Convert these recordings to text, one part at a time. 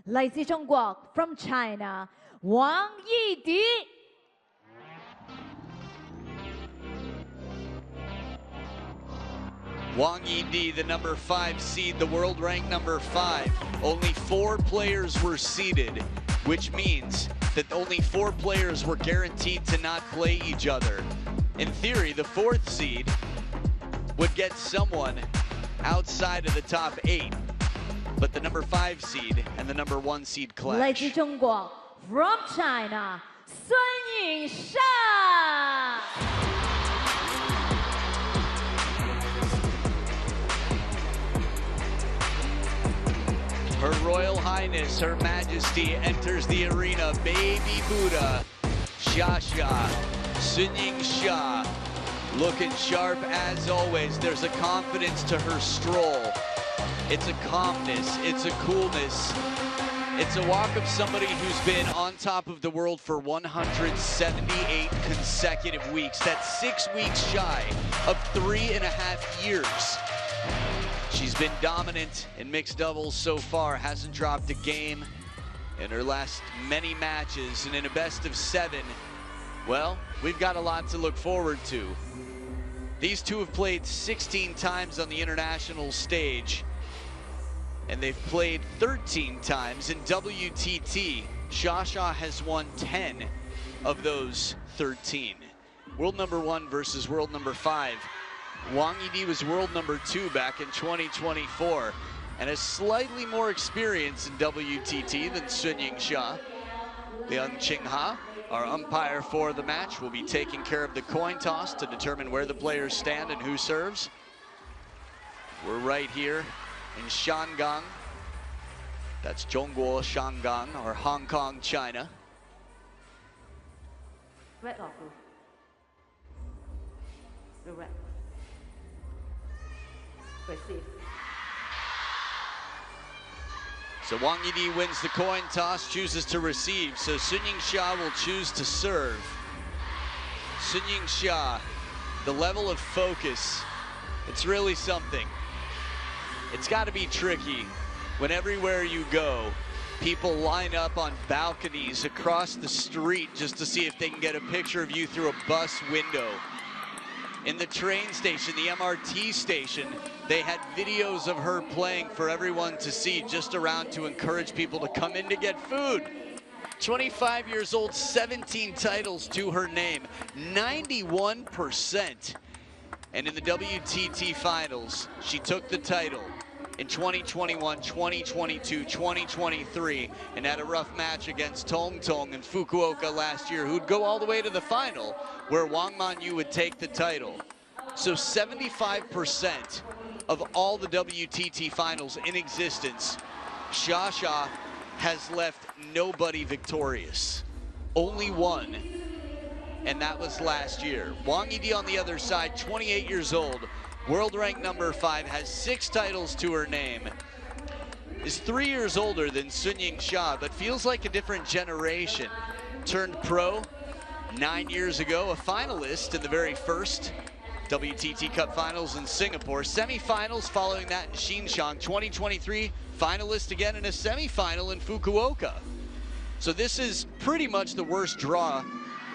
来自中国 from China, Wang Yidi. Wang Yidi, the number 5 seed, the world rank number 5. Only 4 players were seeded, which means that only 4 players were guaranteed to not play each other. In theory, the 4th seed would get someone outside of the top 8, but the number 5 seed and the number 1 seed clash. 来自中国 from China, Yingsha. Her Royal Highness, Her Majesty enters the arena. Baby Buddha, Shasha, Yingsha, looking sharp as always. There's a confidence to her stroll. It's a calmness, it's a coolness. It's a walk of somebody who's been on top of the world for 178 consecutive weeks. That's 6 weeks shy of 3.5 years. She's been dominant in mixed doubles so far, hasn't dropped a game in her last many matches, and in a best of 7, well, we've got a lot to look forward to. These two have played 16 times on the international stage, and they've played 13 times in WTT. Shasha has won 10 of those 13. World number 1 versus world number 5. Wang Yidi was world number 2 back in 2024 and has slightly more experience in WTT than Yingsha. Liang Qingha, our umpire for the match, will be taking care of the coin toss to determine where the players stand and who serves. We're right here in Shangang. That's Zhongguo Shangang, or Hong Kong, China. Red or blue? Red. Receive. So Wang Yidi wins the coin toss, chooses to receive. So Yingsha will choose to serve. Yingsha, the level of focus, it's really something. It's got to be tricky when everywhere you go, people line up on balconies across the street just to see if they can get a picture of you through a bus window. In the train station, the MRT station, they had videos of her playing for everyone to see, just around to encourage people to come in to get food. 25 years old, 17 titles to her name, 91%. And in the WTT finals, she took the title in 2021, 2022, 2023, and had a rough match against Tong Tong in Fukuoka last year, who'd go all the way to the final, where Wang Manyu would take the title. So 75% of all the WTT finals in existence, Shasha has left nobody victorious. Only one, and that was last year. Wang Yidi on the other side, 28 years old, world rank number 5, has 6 titles to her name, is 3 years older than Yingsha, but feels like a different generation. Turned pro 9 years ago, a finalist in the very first WTT Cup Finals in Singapore, semifinals following that in Xinjiang, 2023, finalist again in a semifinal in Fukuoka. So this is pretty much the worst draw,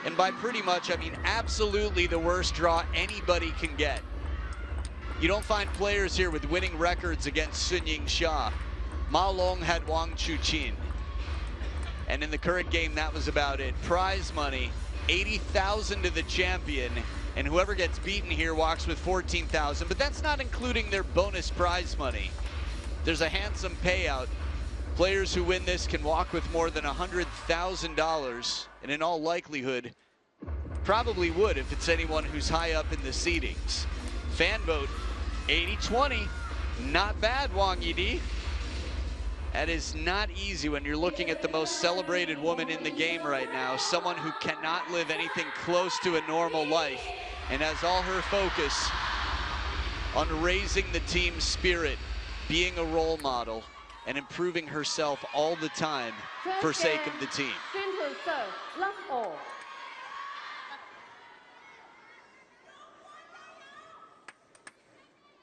and by pretty much I mean absolutely the worst draw anybody can get. You don't find players here with winning records against Yingsha. Ma Long had Wang Chuqin, and in the current game that was about it. Prize money, 80,000 to the champion, and whoever gets beaten here walks with 14,000, but that's not including their bonus prize money. There's a handsome payout. Players who win this can walk with more than $100,000, and in all likelihood, probably would if it's anyone who's high up in the seedings. Fan vote, 80-20, not bad, Wang Yidi. That is not easy when you're looking at the most celebrated woman in the game right now, someone who cannot live anything close to a normal life and has all her focus on raising the team spirit, being a role model, and improving herself all the time for sake of the team.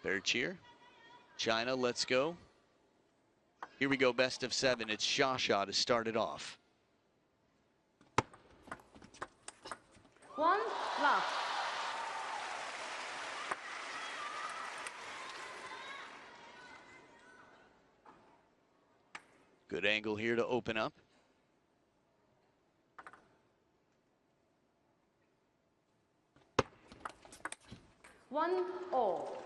Bear cheer. China, let's go. Here we go, best of 7. It's Sha to start it off. 1 love. Good angle here to open up. One all.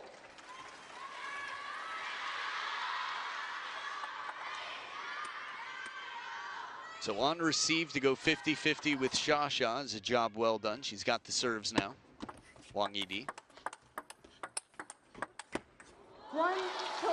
So on receive to go 50-50 with Sha is a job well done. She's got the serves now. Wang Yidi. 1 2.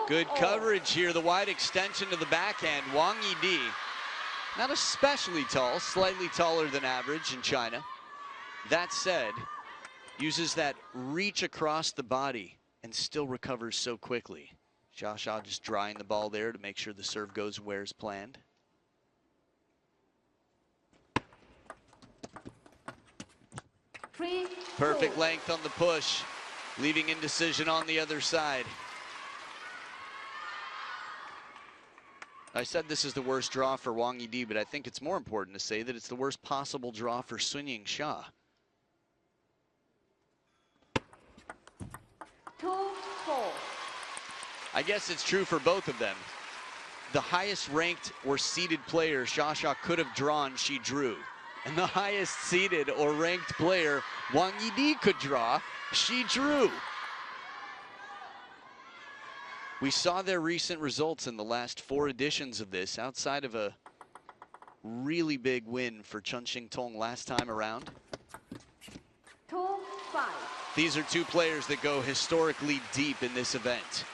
Good coverage here, the wide extension to the backhand. Wang Yidi, not especially tall, slightly taller than average in China. That said, uses that reach across the body and still recovers so quickly. Sha just drying the ball there to make sure the serve goes where it's planned. Perfect length on the push, leaving indecision on the other side. I said this is the worst draw for Wang Yidi, but I think it's more important to say that it's the worst possible draw for Yingsha. 2-4. I guess it's true for both of them. The highest ranked or seeded player Sha could have drawn, she drew. And the highest seeded or ranked player Wang Yidi could draw, she drew. We saw their recent results in the last 4 editions of this, outside of a really big win for Chun Shing Tong last time around. 2-5. These are 2 players that go historically deep in this event.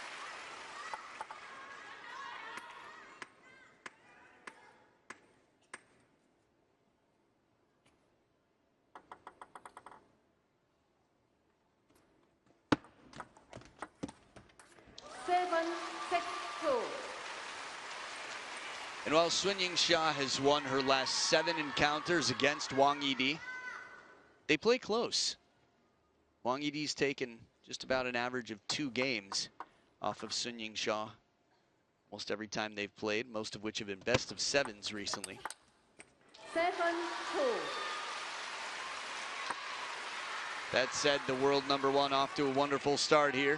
And while Yingsha has won her last 7 encounters against Wang Yidi, they play close. Wang Yidi's taken just about an average of 2 games off of Yingsha almost every time they've played, most of which have been best of 7s recently. 7-2. That said, the world #1 off to a wonderful start here.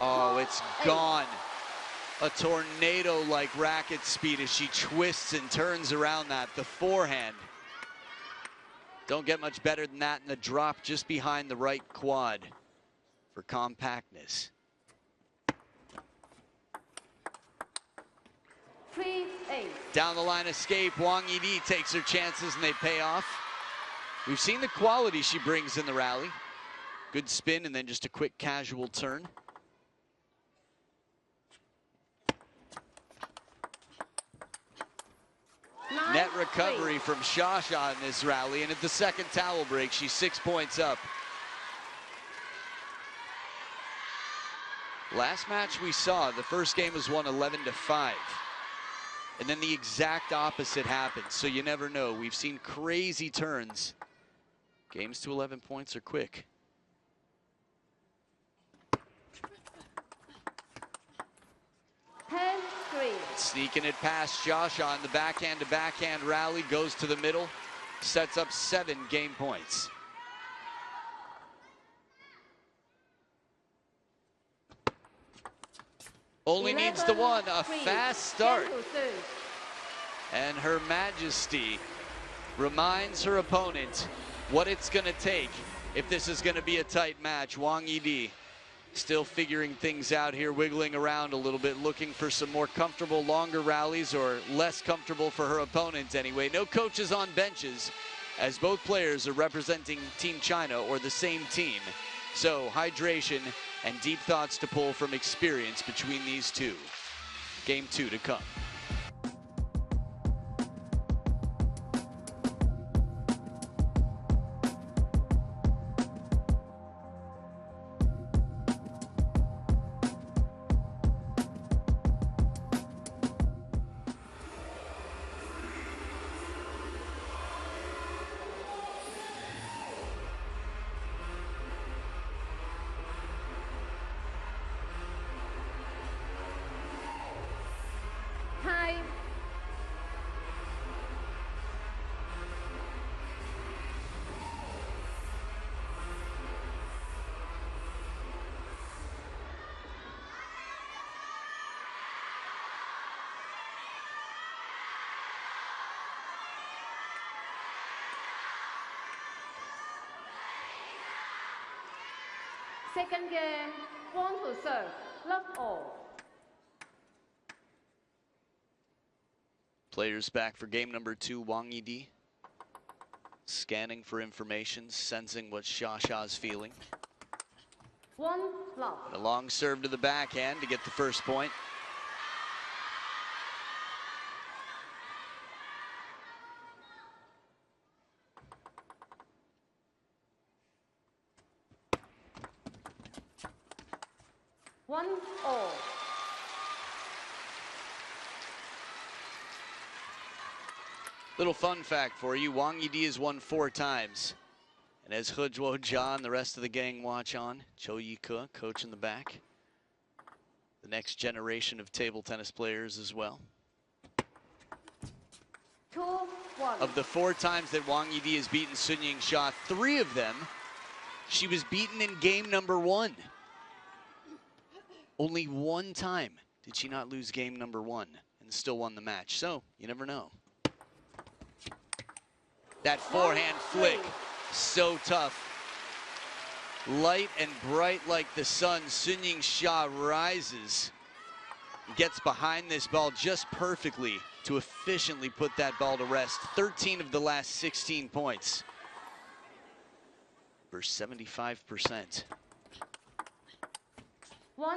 Oh, it's gone. A tornado-like racket speed as she twists and turns around that. The forehand. Don't get much better than that, and the drop just behind the right quad for compactness. 3-8. Down the line escape, Wang Yidi takes her chances and they pay off. We've seen the quality she brings in the rally. Good spin and then just a quick casual turn. Net recovery from Sha in this rally, and at the second towel break, she's 6 points up. Last match we saw, the first game was won 11-5. And then the exact opposite happened, so you never know. We've seen crazy turns. Games to 11 points are quick. Sneaking it past Sha in the backhand-to-backhand rally, goes to the middle, sets up 7 game points. Only needs the one, a fast start. And Her Majesty reminds her opponent what it's gonna take if this is gonna be a tight match. Wang Yidi still figuring things out here, wiggling around a little bit, looking for some more comfortable, longer rallies, or less comfortable for her opponent anyway. No coaches on benches, as both players are representing Team China or the same team. So hydration and deep thoughts to pull from experience between these two. Game 2 to come. Time. Second game, Wang to serve, love all. Players back for game number 2, Wang Yidi. Scanning for information, sensing what Xia is feeling. One love. And a long serve to the backhand to get the first point. One all. Little fun fact for you, Wang Yidi has won 4 times. And as He Zhuo Jia and the rest of the gang watch on, Cho Yi-ke, coach in the back. The next generation of table tennis players as well. 2-1. Of the 4 times that Wang Yidi has beaten Sun Yingsha, 3 of them, she was beaten in game number 1. Only 1 time did she not lose game number 1 and still won the match. So, you never know. That forehand flick, so tough. Light and bright like the sun, Sun Yingsha rises. Gets behind this ball just perfectly to efficiently put that ball to rest. 13 of the last 16 points. For 75%. 1-4.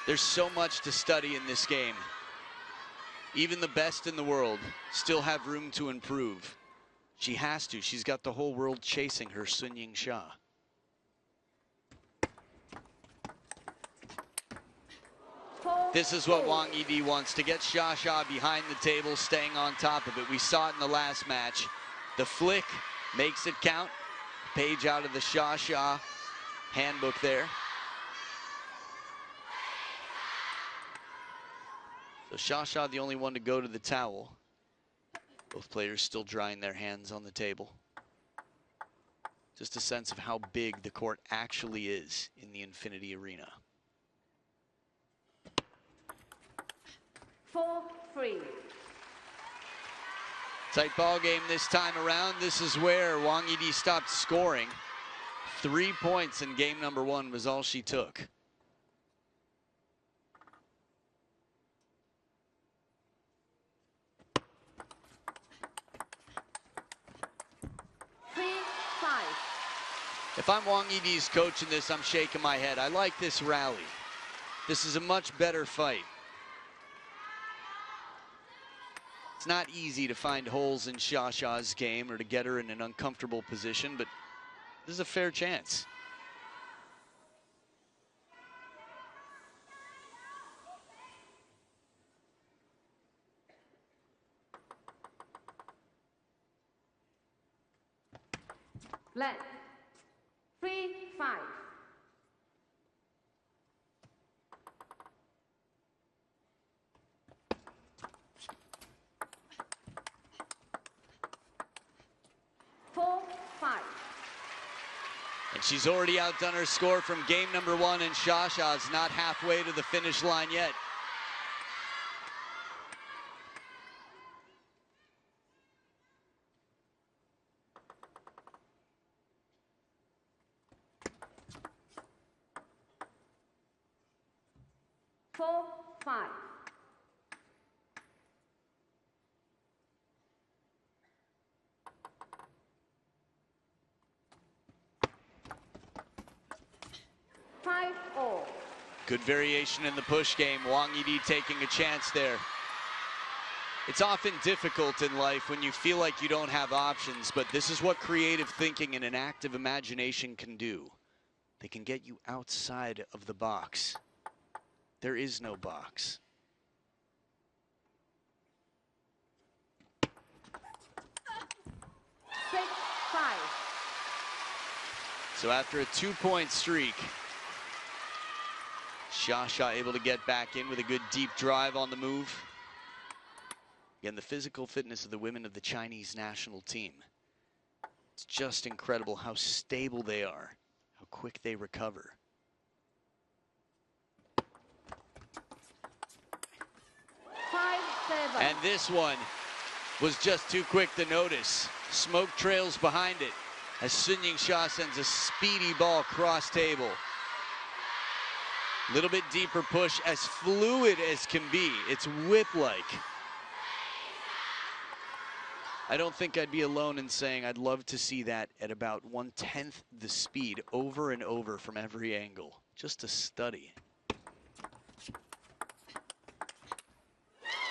There's so much to study in this game. Even the best in the world still have room to improve. She has to. She's got the whole world chasing her, Sun Yingsha. This is what Wang Yidi wants, to get Xia behind the table, staying on top of it. We saw it in the last match. The flick makes it count. Page out of the Xia handbook there. So Xia the only one to go to the towel. Both players still drying their hands on the table. Just a sense of how big the court actually is in the Infinity Arena. 4-3. Tight ball game this time around. This is where Wang Yidi stopped scoring. 3 points in game number 1 was all she took. If I'm Wang Yidi's coach in this, I'm shaking my head. I like this rally. This is a much better fight. It's not easy to find holes in Xia's game or to get her in an uncomfortable position, but this is a fair chance. Let 3-5. And she's already outdone her score from game number 1, and Xia's not halfway to the finish line yet. Good variation in the push game. Wang Yidi taking a chance there. It's often difficult in life when you feel like you don't have options, but this is what creative thinking and an active imagination can do. They can get you outside of the box. There is no box. So after a 2-point streak, Xia able to get back in with a good deep drive on the move. Again, the physical fitness of the women of the Chinese national team. It's just incredible how stable they are, how quick they recover. And this one was just too quick to notice. Smoke trails behind it as Yingsha sends a speedy ball cross table. Little bit deeper push, as fluid as can be. It's whip-like. I don't think I'd be alone in saying I'd love to see that at about 1/10 the speed over and over from every angle. Just a study.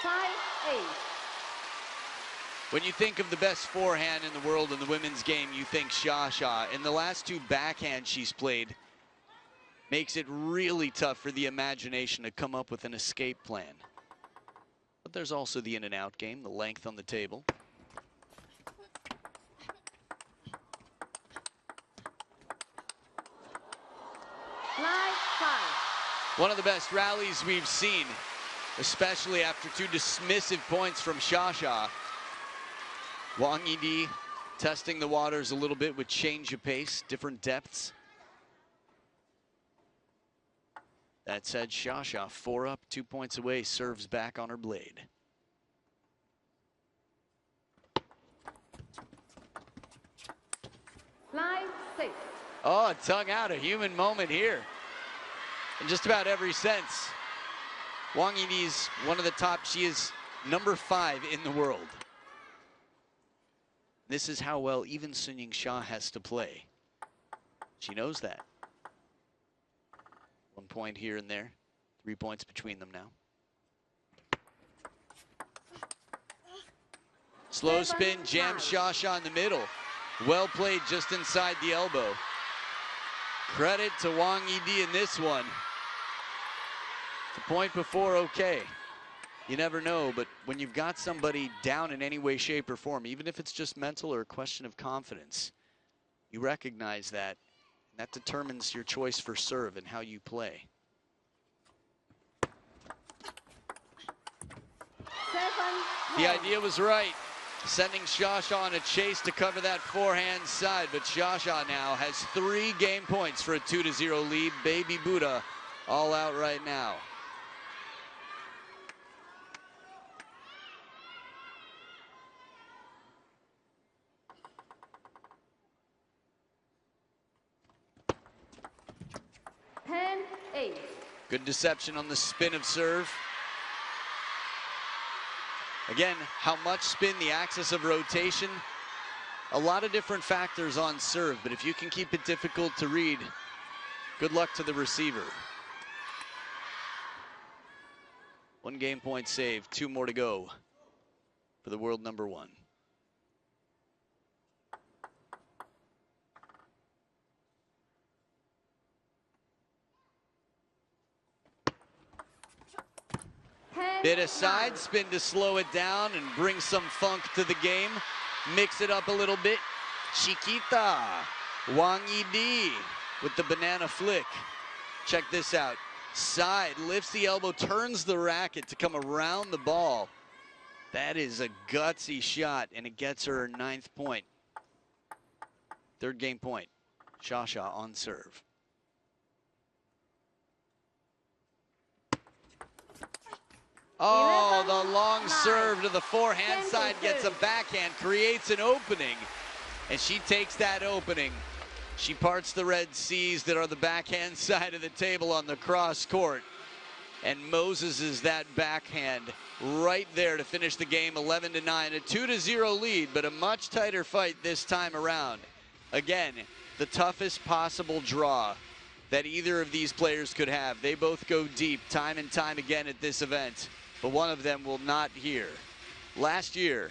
5-8. When you think of the best forehand in the world in the women's game, you think Xia. In the last 2 backhands she's played, makes it really tough for the imagination to come up with an escape plan. But there's also the in and out game, the length on the table. One of the best rallies we've seen, especially after 2 dismissive points from Xia. Wang Yidi testing the waters a little bit with change of pace, different depths. That said, Xia 4 up, 2 points away, serves back on her blade. Line 6. Oh, tongue out, a human moment here. In just about every sense. Wang Yidi's one of the top, she is number 5 in the world. This is how well even Yingsha has to play. She knows that. 1 point here and there, 3 points between them now. Slow spin, jam Xia in the middle. Well played just inside the elbow. Credit to Wang Yidi in this one. The point before, okay. You never know, but when you've got somebody down in any way, shape, or form, even if it's just mental or a question of confidence, you recognize that. And that determines your choice for serve and how you play. 7-10. The idea was right. Sending Xia on a chase to cover that forehand side, but Xia now has 3 game points for a 2-0 lead. Baby Buddha all out right now. Good deception on the spin of serve. Again, how much spin, the axis of rotation, a lot of different factors on serve, but if you can keep it difficult to read, good luck to the receiver. 1 game point saved, 2 more to go for the world number 1. Bit of side spin to slow it down and bring some funk to the game. Mix it up a little bit. Chiquita. Wang Yidi with the banana flick. Check this out. Side, lifts the elbow, turns the racket to come around the ball. That is a gutsy shot, and it gets her 9th point. 3rd game point. Xia on serve. Oh, the long serve to the forehand side gets a backhand, creates an opening, and she takes that opening. She parts the Red Seas that are the backhand side of the table on the cross court, and Moses' that backhand right there to finish the game 11-9, a 2-0 lead, but a much tighter fight this time around. Again, the toughest possible draw that either of these players could have. They both go deep time and time again at this event, but one of them will not here. Last year,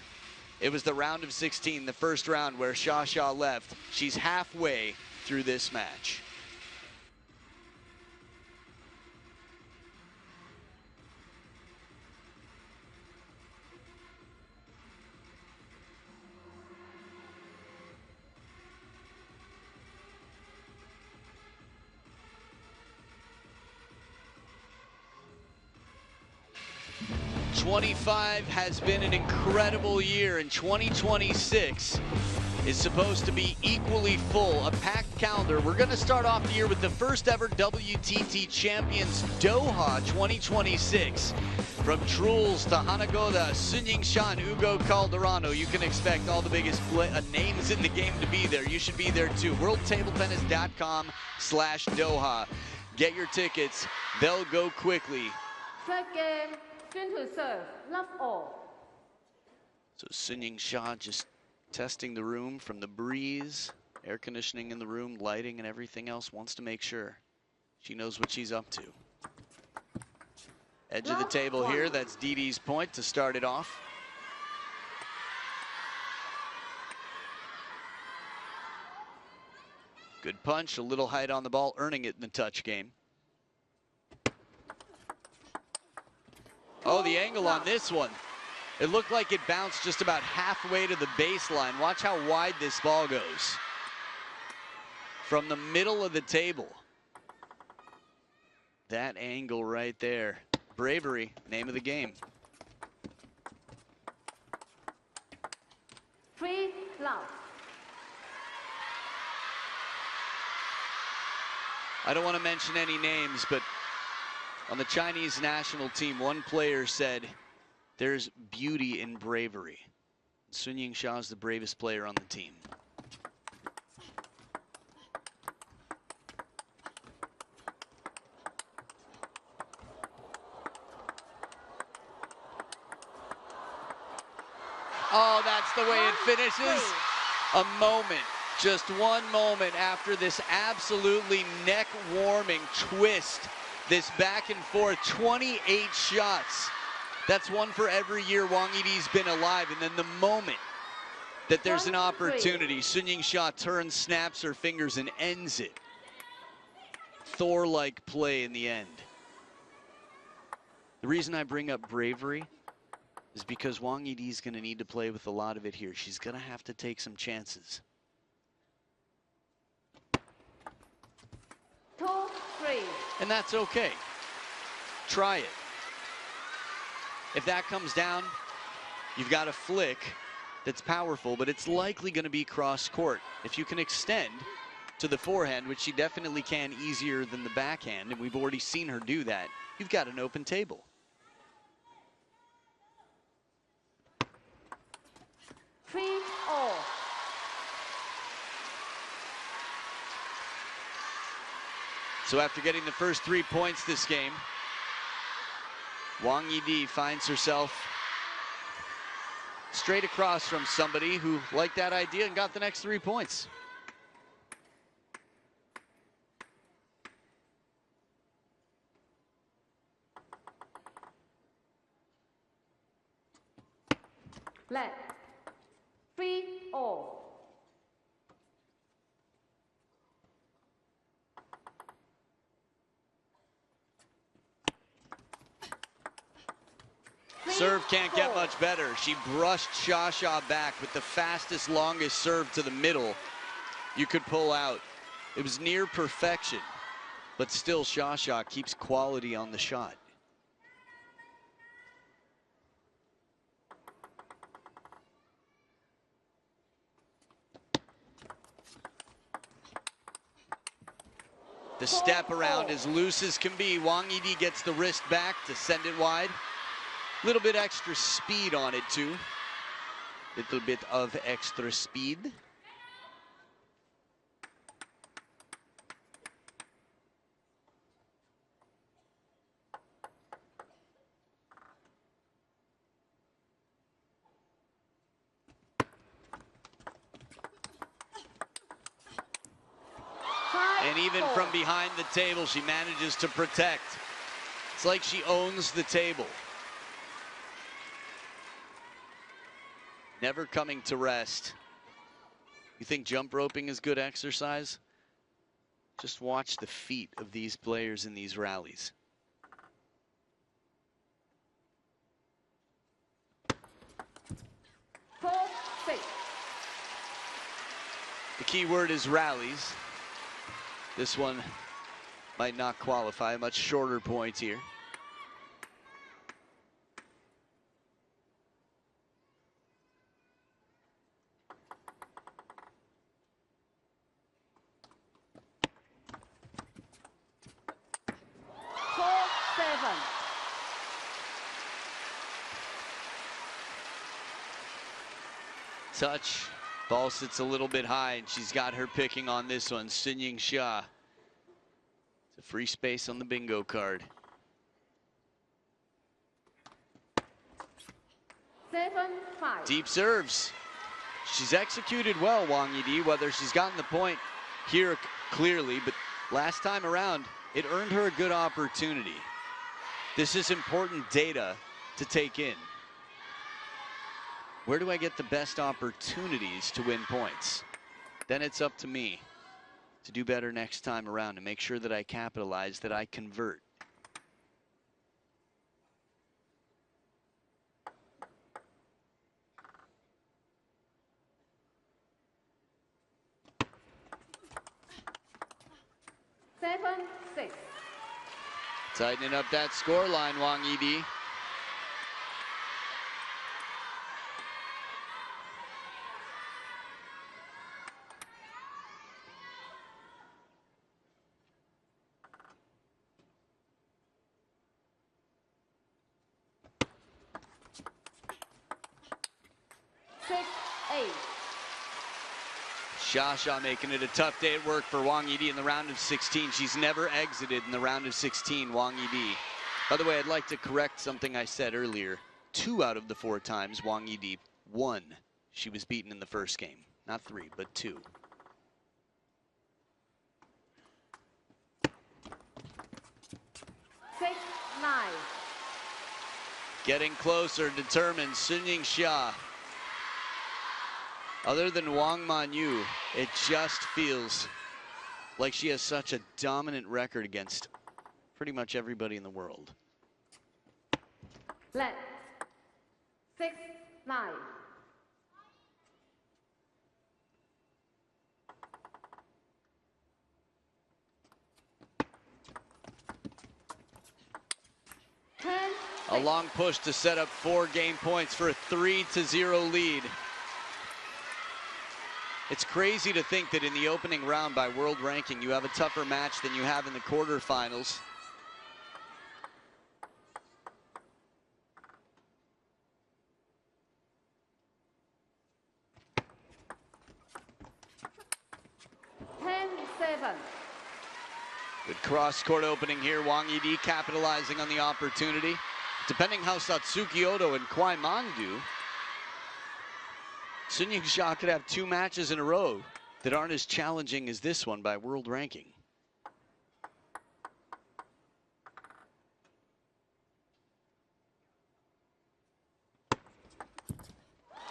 it was the round of 16, the first round where Xia left. She's halfway through this match. '25 has been an incredible year, and 2026 is supposed to be equally full, a packed calendar. We're going to start off the year with the first ever WTT Champions Doha 2026. From Truls to Hanagoda, Sun Yingsha, and Ugo Calderano, you can expect all the biggest names in the game to be there. You should be there too. WorldTableTennis.com/Doha. Get your tickets. They'll go quickly. Third game, Sun to serve, love all. So Sun Yingsha just testing the room from the breeze, air conditioning in the room, lighting and everything else, wants to make sure she knows what she's up to. Edge of the table here, that's Yidi's point to start it off. Good punch, a little height on the ball, earning it in the touch game. Oh, the angle on this one. It looked like it bounced just about halfway to the baseline. Watch how wide this ball goes. From the middle of the table. That angle right there. Bravery, name of the game. Free love. I don't want to mention any names, but on the Chinese national team, one player said, there's beauty in bravery. Sun Yingsha is the bravest player on the team. Oh, that's the way it finishes. A moment, just one moment after this absolutely neck-warming twist, this back and forth, 28 shots. That's one for every year Wang Yidi's been alive. And then the moment that there's an opportunity, Sun Yingsha turns, snaps her fingers, and ends it. Thor-like play in the end. The reason I bring up bravery is because Wang Yidi's going to need to play with a lot of it here. She's going to have to take some chances. 2-3. And that's okay. Try it. If that comes down, you've got a flick that's powerful, but it's likely going to be cross court. If you can extend to the forehand, which she definitely can easier than the backhand, and we've already seen her do that, you've got an open table. Free all. So after getting the first 3 points this game, Wang Yidi finds herself straight across from somebody who liked that idea and got the next 3 points. Let. Free all. Serve can't get much better. She brushed Xia back with the fastest, longest serve to the middle you could pull out. It was near perfection, but still Xia keeps quality on the shot. The step around as loose as can be. Wang Yidi gets the wrist back to send it wide. Little bit extra speed on it too. Little bit of extra speed. And even from behind the table, she manages to protect. It's like she owns the table. Never coming to rest. You think jump roping is good exercise? Just watch the feet of these players in these rallies. The key word is rallies. This one might not qualify. Much shorter points here. Touch. Ball sits a little bit high, and she's got her picking on this one. Yingsha. It's a free space on the bingo card. 7-5. Deep serves. She's executed well, Wang Yidi, whether she's gotten the point here clearly, but last time around, it earned her a good opportunity. This is important data to take in. Where do I get the best opportunities to win points? Then it's up to me to do better next time around, to make sure that I capitalize, that I convert. Seven, 6. Tightening up that score line, Wang Yidi. Xia making it a tough day at work for Wang Yidi in the round of 16. She's never exited in the round of 16, Wang Yidi. By the way, I'd like to correct something I said earlier. 2 out of the 4 times Wang Yidi won, she was beaten in the first game. Not 3, but 2. Getting closer, determined, Yingsha. Other than Wang Manyu, it just feels like she has such a dominant record against pretty much everybody in the world. Let 6-9. A long push to set up 4 game points for a 3-0 lead. It's crazy to think that in the opening round by world ranking, you have a tougher match than you have in the quarterfinals. Good cross-court opening here. Wang Yidi capitalizing on the opportunity. Depending how Satsuki Odo and Kwai Man do, Yingsha could have 2 matches in a row that aren't as challenging as this one by world ranking.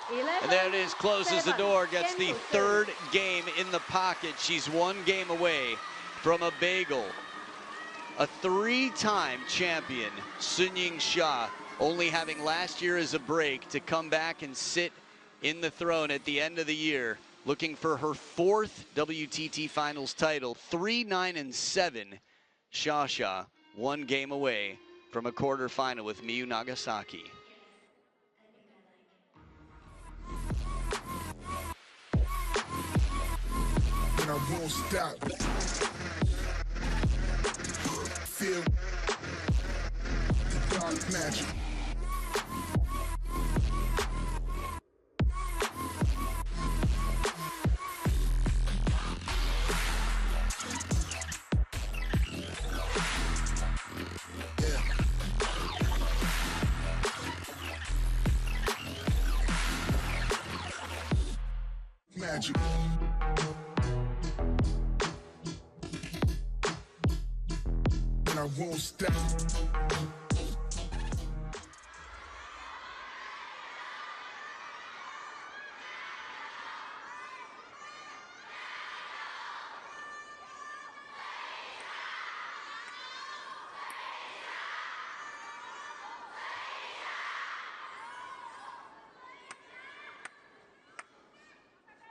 And there it is, closes the door, gets the 3rd game in the pocket. She's 1 game away from a bagel. A 3-time champion, Yingsha, only having last year as a break to come back and sit in the throne at the end of the year, looking for her 4th WTT Finals title. 3-9-7. Xia, 1 game away from a quarterfinal with Miyu Nagasaki. And I won't stop. Feel the dark magic. Magic. won't stop.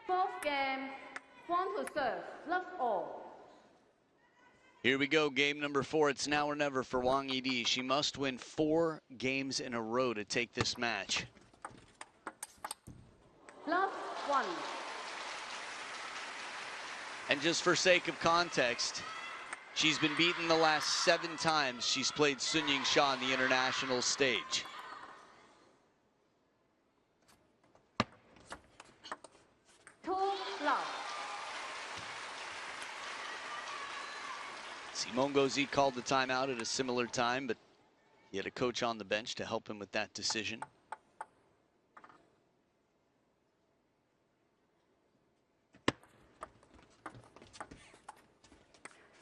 Fourth game, want to serve, love all. Here we go, game number 4. It's now or never for Wang Yidi. She must win 4 games in a row to take this match. Love 1. And just for sake of context, she's been beaten the last 7 times she's played Yingsha on the international stage. Simon Gozi called the timeout at a similar time, but he had a coach on the bench to help him with that decision.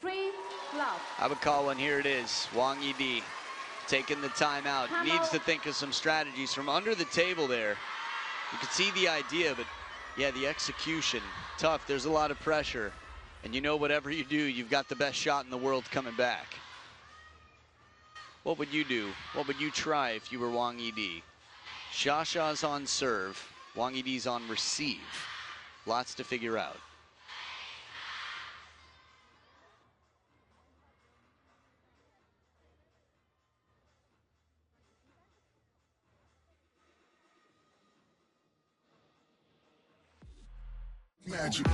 Free love. I would call one. Here it is. Wang Yidi taking the timeout. Needs to think of some strategies from under the table there. You could see the idea, but yeah, the execution, tough. There's a lot of pressure. And you know, whatever you do, you've got the best shot in the world coming back. What would you do? What would you try if you were Wang Yidi? Xiaxa's on serve. Wang Yidi's on receive. Lots to figure out. Magic.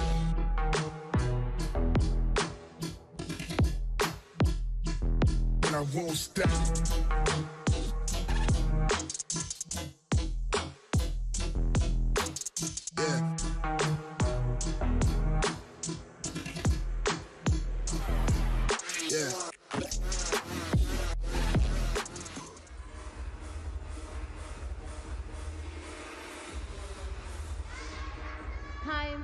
And I won't stop. Yeah. Yeah. Time.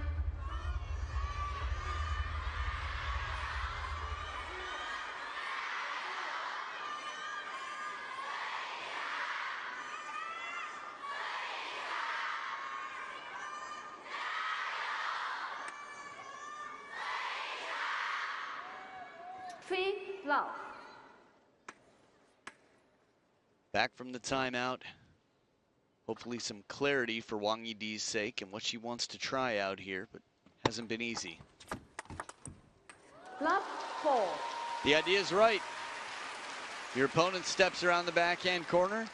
Free love. Back from the timeout. Hopefully some clarity for Wang Yidi's sake and what she wants to try out here, but hasn't been easy. Love 4. The idea is right. Your opponent steps around the backhand corner.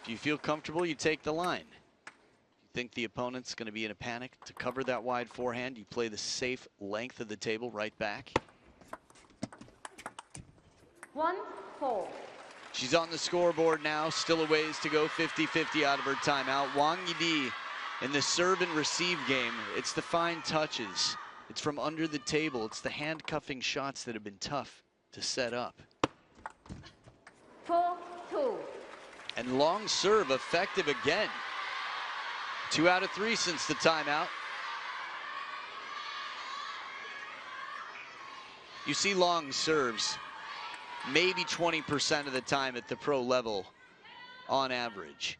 If you feel comfortable, you take the line. You think the opponent's going to be in a panic to cover that wide forehand, you play the safe length of the table right back. 1-4. She's on the scoreboard now, still a ways to go, 50-50 out of her timeout. Wang Yidi in the serve and receive game, it's the fine touches. It's from under the table. It's the handcuffing shots that have been tough to set up. 4-2. And long serve effective again. 2 out of 3 since the timeout. You see long serves maybe 20% of the time at the pro level on average.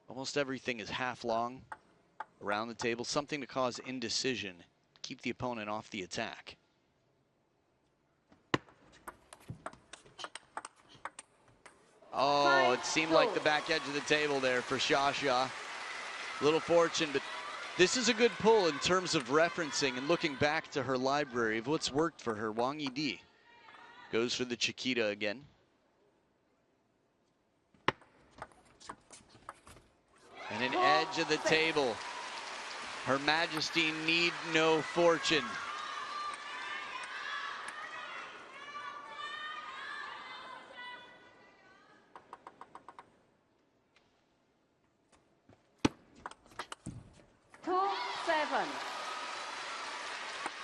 Almost everything is half long around the table, something to cause indecision, keep the opponent off the attack. Oh, it seemed like the back edge of the table there for Xiaxia. Little fortune, but this is a good pull in terms of referencing and looking back to her library of what's worked for her. Wang Yidi goes for the Chiquita again. And an edge of the table. Her Majesty need no fortune.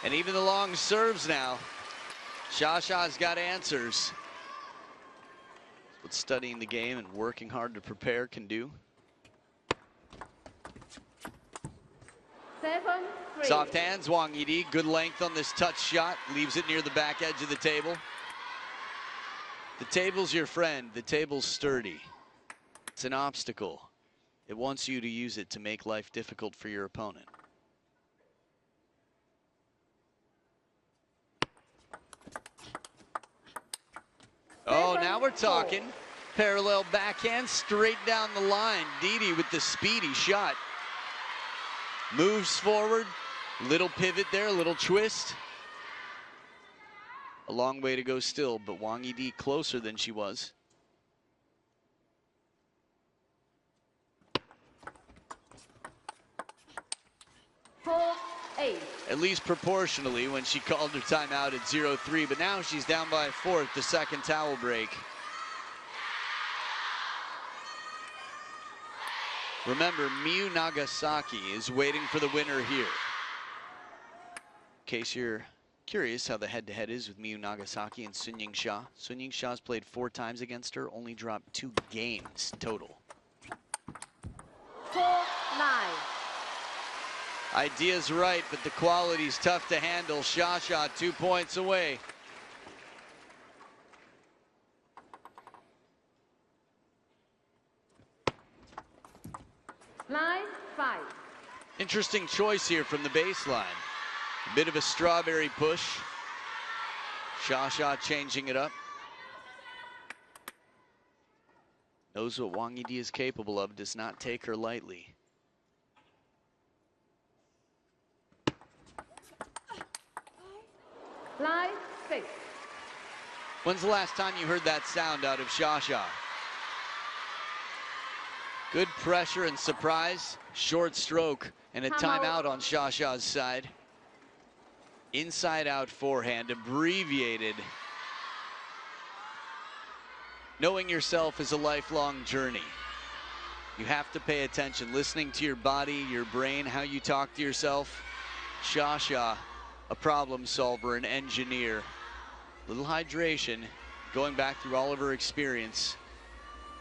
And even the long serves now. Xiaxia's got answers. That's what studying the game and working hard to prepare can do. 7-3. Soft hands, Wang Yidi. Good length on this touch shot. Leaves it near the back edge of the table. The table's your friend. The table's sturdy. It's an obstacle. It wants you to use it to make life difficult for your opponent. Oh, now we're talking. Parallel backhand straight down the line. Yidi with the speedy shot. Moves forward. Little pivot there, little twist. A long way to go still, but Wang Yidi closer than she was. At least proportionally when she called her timeout at 0-3, but now she's down by 4 at the second towel break. Remember, Miyu Nagasaki is waiting for the winner here. In case you're curious how the head-to-head is with Miyu Nagasaki and Sun Yingsha. Sun Yingsha's played 4 times against her, only dropped 2 games total. 4-9. Idea's right, but the quality's tough to handle. Sha 2 points away. Line 5. Interesting choice here from the baseline. A bit of a strawberry push. Sha changing it up. Knows what Wang Yidi is capable of, does not take her lightly. Line 6. When's the last time you heard that sound out of Sha? Good pressure and surprise. Short stroke and a timeout on Sha's side. Inside out forehand, abbreviated. Knowing yourself is a lifelong journey. You have to pay attention, listening to your body, your brain, how you talk to yourself. Sha, a problem solver, an engineer. Little hydration, going back through all of her experience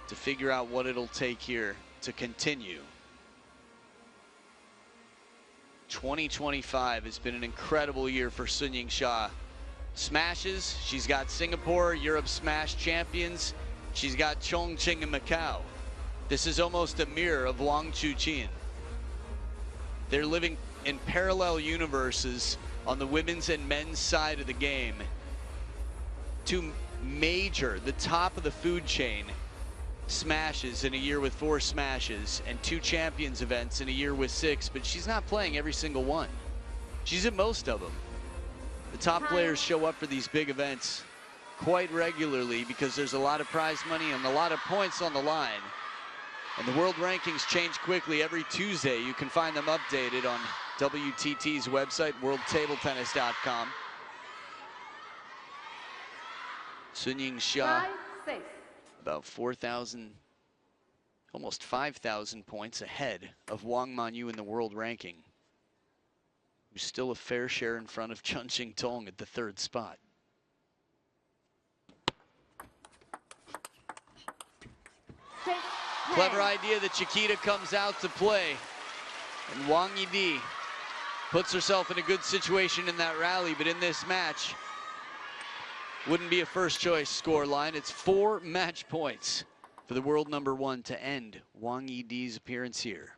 to figure out what it'll take here to continue. 2025 has been an incredible year for Sun Yingsha. Smashes, she's got Singapore, Europe Smash champions. She's got Chongqing and Macau. This is almost a mirror of Wang Chuqin. They're living in parallel universes on the women's and men's side of the game. 2 major, the top of the food chain, smashes in a year with 4 smashes, and 2 champions events in a year with 6, but she's not playing every single one. She's at most of them. The top players show up for these big events quite regularly because there's a lot of prize money and a lot of points on the line. And the world rankings change quickly every Tuesday. You can find them updated on WTT's website, worldtabletennis.com. Sun Yingsha, about 4,000, almost 5,000 points ahead of Wang Manyu in the world ranking, who's still a fair share in front of Chun Ching Tong at the 3rd spot. Clever idea that Chiquita comes out to play. And Wang Yidi puts herself in a good situation in that rally, but in this match, wouldn't be a first choice score line. It's 4 match points for the world #1 to end Wang Yidi's appearance here.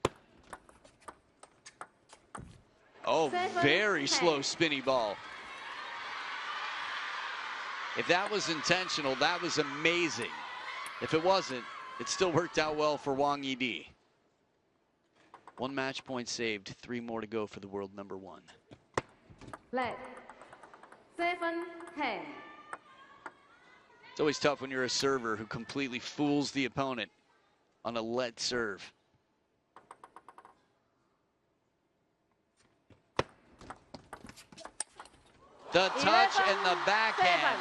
Oh, very slow spinny ball. If that was intentional, that was amazing. If it wasn't, it still worked out well for Wang Yidi. 1 match point saved, 3 more to go for the world #1. Let 7-10. It's always tough when you're a server who completely fools the opponent on a let serve. The touch and the backhand.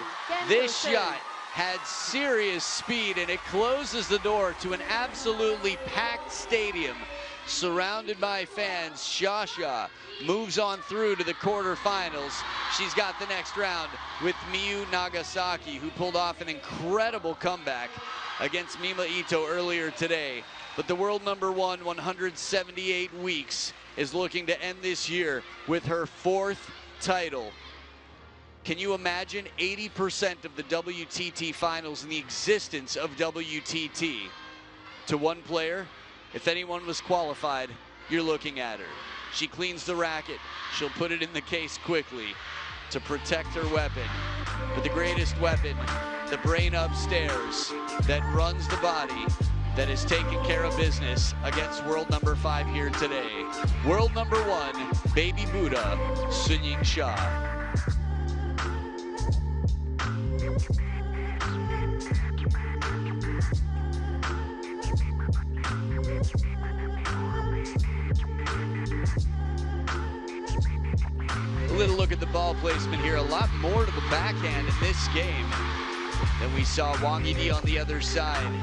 This shot had serious speed, and it closes the door to an absolutely packed stadium surrounded by fans. Sha moves on through to the quarterfinals. She's got the next round with Miyu Nagasaki, who pulled off an incredible comeback against Mima Ito earlier today. But the world #1, 178 weeks, is looking to end this year with her 4th title. Can you imagine 80% of the WTT finals in the existence of WTT to one player? If anyone was qualified, you're looking at her. She cleans the racket. She'll put it in the case quickly to protect her weapon. But the greatest weapon, the brain upstairs that runs the body, that is taking care of business against world number 5 here today. World number 1, Baby Buddha, Yingsha. A little look at the ball placement here. A lot more to the backhand in this game than we saw Wang Yidi on the other side.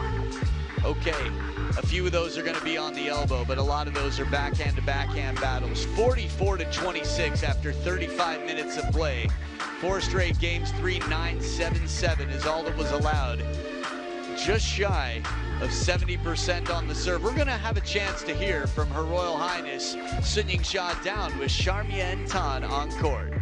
Okay, a few of those are going to be on the elbow, but a lot of those are backhand to backhand battles. 44-26 after 35 minutes of play. 4 straight games, 3-9-7-7 is all that was allowed. Just shy of 70% on the serve. We're going to have a chance to hear from Her Royal Highness Yingsha down with Charmian Tan on court.